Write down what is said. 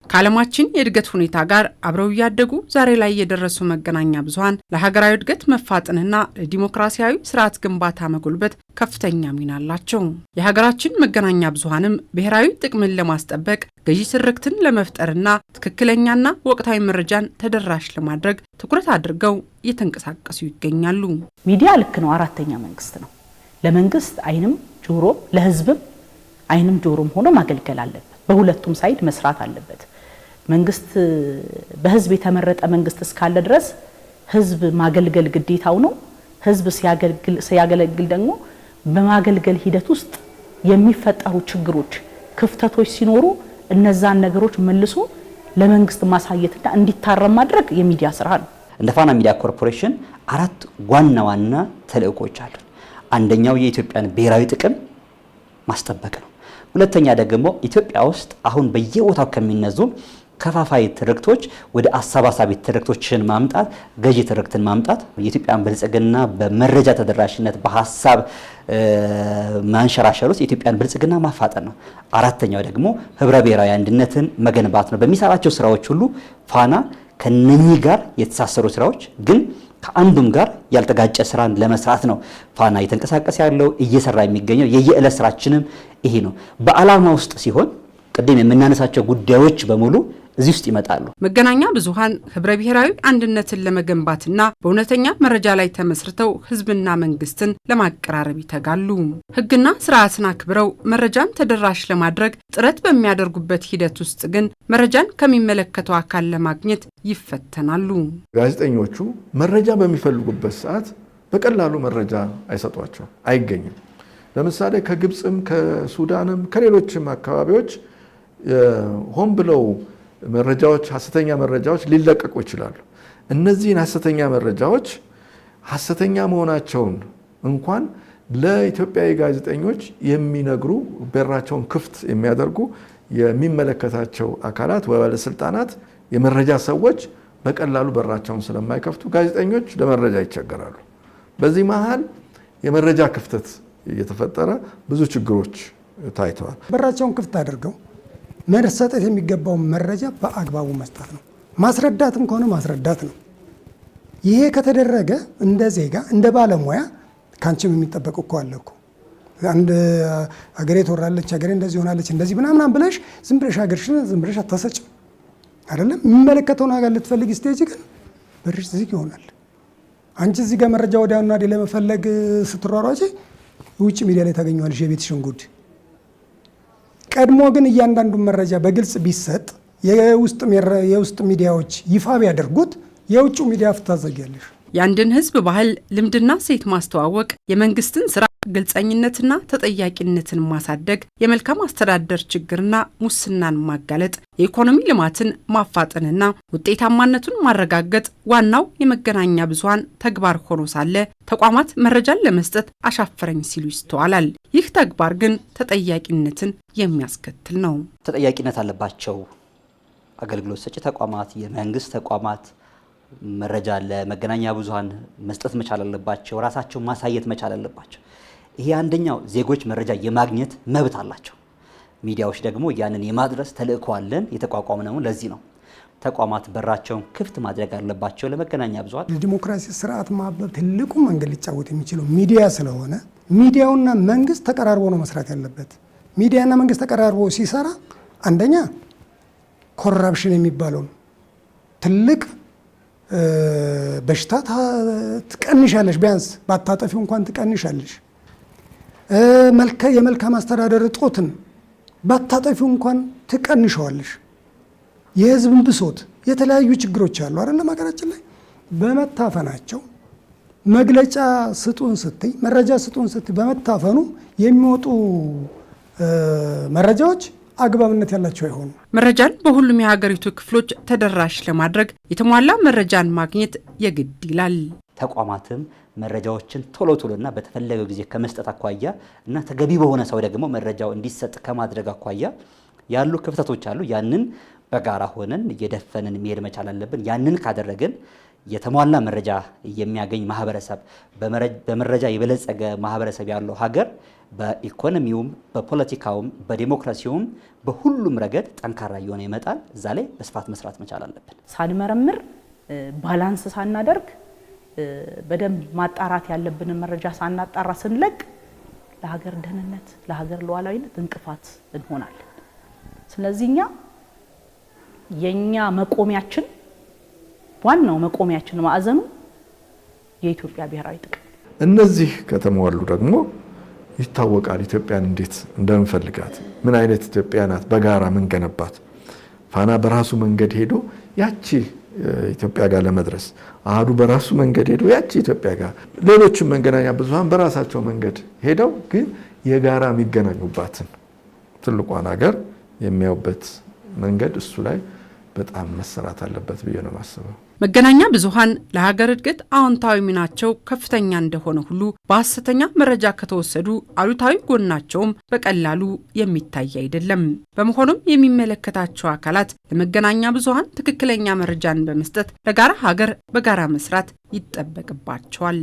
ከዓለማችን የእድገት ሁኔታ ጋር አብረው ያደጉ ዛሬ ላይ የደረሱ መገናኛ ብዙሃን ለሀገራዊ እድገት መፋጠንና ለዲሞክራሲያዊ ስርዓት ግንባታ መጎልበት ከፍተኛ ሚና አላቸው። የሀገራችን መገናኛ ብዙሃንም ብሔራዊ ጥቅምን ለማስጠበቅ ገዢ ትርክትን ለመፍጠርና ትክክለኛና ወቅታዊ መረጃን ተደራሽ ለማድረግ ትኩረት አድርገው እየተንቀሳቀሱ ይገኛሉ። ሚዲያ ልክ ነው፣ አራተኛ መንግስት ነው። ለመንግስት አይንም ጆሮ፣ ለህዝብም አይንም ጆሮም ሆኖ ማገልገል አለበት። በሁለቱም ሳይድ መስራት አለበት። መንግስት በህዝብ የተመረጠ መንግስት እስካለ ድረስ ህዝብ ማገልገል ግዴታው ነው። ህዝብ ሲያገለግል ደግሞ በማገልገል ሂደት ውስጥ የሚፈጠሩ ችግሮች፣ ክፍተቶች ሲኖሩ እነዛን ነገሮች መልሶ ለመንግስት ማሳየትና እንዲታረም ማድረግ የሚዲያ ስራ ነው። እንደ ፋና ሚዲያ ኮርፖሬሽን አራት ዋና ተልእኮች አሉ። አንደኛው የኢትዮጵያን ብሔራዊ ጥቅም ማስጠበቅ ነው። ሁለተኛ ደግሞ ኢትዮጵያ ውስጥ አሁን በየቦታው ከሚነዙ ከፋፋይ ትርክቶች ወደ አሰባሳቢ ትርክቶችን ማምጣት፣ ገዢ ትርክትን ማምጣት፣ የኢትዮጵያን ብልጽግና በመረጃ ተደራሽነት በሐሳብ ማንሸራሸር ውስጥ የኢትዮጵያን ብልጽግና ማፋጠን ነው። አራተኛው ደግሞ ህብረ ብሔራዊ አንድነትን መገንባት ነው። በሚሰራቸው ስራዎች ሁሉ ፋና ከነኚህ ጋር የተሳሰሩ ስራዎች ግን ከአንዱም ጋር ያልተጋጨ ስራን ለመስራት ነው ፋና እየተንቀሳቀሰ ያለው እየሰራ የሚገኘው። የየዕለት ስራችንም ይሄ ነው። በዓላማ ውስጥ ሲሆን ቅድም የምናነሳቸው ጉዳዮች በሙሉ እዚህ ውስጥ ይመጣሉ። መገናኛ ብዙሃን ህብረ ብሔራዊ አንድነትን ለመገንባትና በእውነተኛ መረጃ ላይ ተመስርተው ህዝብና መንግስትን ለማቀራረብ ይተጋሉ። ህግና ስርዓትን አክብረው መረጃን ተደራሽ ለማድረግ ጥረት በሚያደርጉበት ሂደት ውስጥ ግን መረጃን ከሚመለከተው አካል ለማግኘት ይፈተናሉ። ጋዜጠኞቹ መረጃ በሚፈልጉበት ሰዓት በቀላሉ መረጃ አይሰጧቸው፣ አይገኝም። ለምሳሌ ከግብፅም ከሱዳንም ከሌሎችም አካባቢዎች ሆን ብለው መረጃዎች ሐሰተኛ መረጃዎች ሊለቀቁ ይችላሉ። እነዚህን ሐሰተኛ መረጃዎች ሐሰተኛ መሆናቸውን እንኳን ለኢትዮጵያዊ ጋዜጠኞች የሚነግሩ በራቸውን ክፍት የሚያደርጉ የሚመለከታቸው አካላት ወባለስልጣናት የመረጃ ሰዎች በቀላሉ በራቸውን ስለማይከፍቱ ጋዜጠኞች ለመረጃ ይቸገራሉ። በዚህ መሃል የመረጃ ክፍተት እየተፈጠረ ብዙ ችግሮች ታይተዋል። በራቸውን ክፍት አድርገው መሰጠት የሚገባው መረጃ በአግባቡ መስጠት ነው። ማስረዳትም ከሆነ ማስረዳት ነው። ይሄ ከተደረገ እንደ ዜጋ እንደ ባለሙያ ካንቺም የሚጠበቅ እኮ አለ እኮ። አንድ ሀገሬ ትወራለች፣ ሀገሬ እንደዚህ ሆናለች፣ እንደዚህ ምናምን ብለሽ ዝም ብለሽ ሀገርሽን ዝም ብለሽ አታሰጭም አይደለም። የሚመለከተውን ሀገር ልትፈልጊ ስቴጅ ግን በርሽ ዝግ ይሆናል። አንቺ እዚህ ጋር መረጃ ወዲያውና ወዲህ ለመፈለግ ስትሯሯጪ ውጭ ሚዲያ ላይ ታገኘዋለሽ የቤትሽን ጉድ። ቀድሞ ግን እያንዳንዱ መረጃ በግልጽ ቢሰጥ የውስጥ ሚዲያዎች ይፋ ቢያደርጉት የውጭ ሚዲያ ፍታዘጊያለሽ። የአንድን ህዝብ ባህል ልምድና ሴት ማስተዋወቅ፣ የመንግስትን ስራ ግልጸኝነትና ተጠያቂነትን ማሳደግ፣ የመልካም አስተዳደር ችግርና ሙስናን ማጋለጥ፣ የኢኮኖሚ ልማትን ማፋጠንና ውጤታማነቱን ማረጋገጥ ዋናው የመገናኛ ብዙሃን ተግባር ሆኖ ሳለ ተቋማት መረጃን ለመስጠት አሻፈረኝ ሲሉ ይስተዋላል። ይህ ተግባር ግን ተጠያቂነትን የሚያስከትል ነው። ተጠያቂነት አለባቸው አገልግሎት ሰጪ ተቋማት፣ የመንግስት ተቋማት መረጃ ለመገናኛ ብዙሃን መስጠት መቻል አለባቸው። ራሳቸው ማሳየት መቻል አለባቸው። ይሄ አንደኛው ዜጎች መረጃ የማግኘት መብት አላቸው። ሚዲያዎች ደግሞ ያንን የማድረስ ተልእኮ አለን። የተቋቋምነው ለዚህ ነው። ተቋማት በራቸውን ክፍት ማድረግ አለባቸው ለመገናኛ ብዙሃን። ለዲሞክራሲ ስርዓት ማበብ ትልቁ መንገድ ሊጫወት የሚችለው ሚዲያ ስለሆነ ሚዲያውና መንግስት ተቀራርቦ ነው መስራት ያለበት። ሚዲያና መንግስት ተቀራርቦ ሲሰራ አንደኛ ኮራፕሽን የሚባለውን ትልቅ በሽታ ትቀንሻለሽ። ቢያንስ ባታጠፊው እንኳን ትቀንሻለሽ። የመልካም አስተዳደር እጦትን ባታጠፊው እንኳን ትቀንሸዋለሽ። የህዝብን ብሶት፣ የተለያዩ ችግሮች አሉ አይደለም ሀገራችን ላይ በመታፈናቸው መግለጫ ስጡን ስትይ፣ መረጃ ስጡን ስትይ በመታፈኑ የሚወጡ መረጃዎች አግባብነት ያላቸው አይሆኑ። መረጃን በሁሉም የሀገሪቱ ክፍሎች ተደራሽ ለማድረግ የተሟላ መረጃን ማግኘት የግድ ይላል። ተቋማትም መረጃዎችን ቶሎና በተፈለገው ጊዜ ከመስጠት አኳያ እና ተገቢ በሆነ ሰው ደግሞ መረጃው እንዲሰጥ ከማድረግ አኳያ ያሉ ክፍተቶች አሉ። ያንን በጋራ ሆነን እየደፈንን መሄድ መቻል አለብን። ያንን ካደረግን የተሟላ መረጃ የሚያገኝ ማህበረሰብ፣ በመረጃ የበለጸገ ማህበረሰብ ያለው ሀገር በኢኮኖሚውም፣ በፖለቲካውም፣ በዲሞክራሲውም በሁሉም ረገድ ጠንካራ እየሆነ ይመጣል። እዛ ላይ በስፋት መስራት መቻል አለብን። ሳንመረምር ባላንስ ሳናደርግ በደንብ ማጣራት ያለብንን መረጃ ሳናጣራ ስንለቅ ለሀገር ደህንነት፣ ለሀገር ሉዓላዊነት እንቅፋት እንሆናለን። ስለዚህ የኛ መቆሚያችን ዋናው መቆሚያችን ማዕዘኑ የኢትዮጵያ ብሔራዊ ጥቅም። እነዚህ ከተሟሉ ደግሞ ይታወቃል ኢትዮጵያን እንዴት እንደምንፈልጋት፣ ምን አይነት ኢትዮጵያ ናት በጋራ ምን ገነባት። ፋና በራሱ መንገድ ሄዶ ያቺ ኢትዮጵያ ጋር ለመድረስ፣ አሃዱ በራሱ መንገድ ሄዶ ያቺ ኢትዮጵያ ጋር፣ ሌሎችም መገናኛ ብዙሃን በራሳቸው መንገድ ሄደው ግን የጋራ የሚገናኙባትን ትልቋን ሀገር የሚያዩበት መንገድ እሱ ላይ በጣም መሰራት አለበት ብዬ ነው የማስበው። መገናኛ ብዙሃን ለሀገር እድገት አዎንታዊ ሚናቸው ከፍተኛ እንደሆነ ሁሉ በሐሰተኛ መረጃ ከተወሰዱ አሉታዊ ጎናቸውም በቀላሉ የሚታይ አይደለም። በመሆኑም የሚመለከታቸው አካላት ለመገናኛ ብዙሃን ትክክለኛ መረጃን በመስጠት ለጋራ ሀገር በጋራ መስራት ይጠበቅባቸዋል።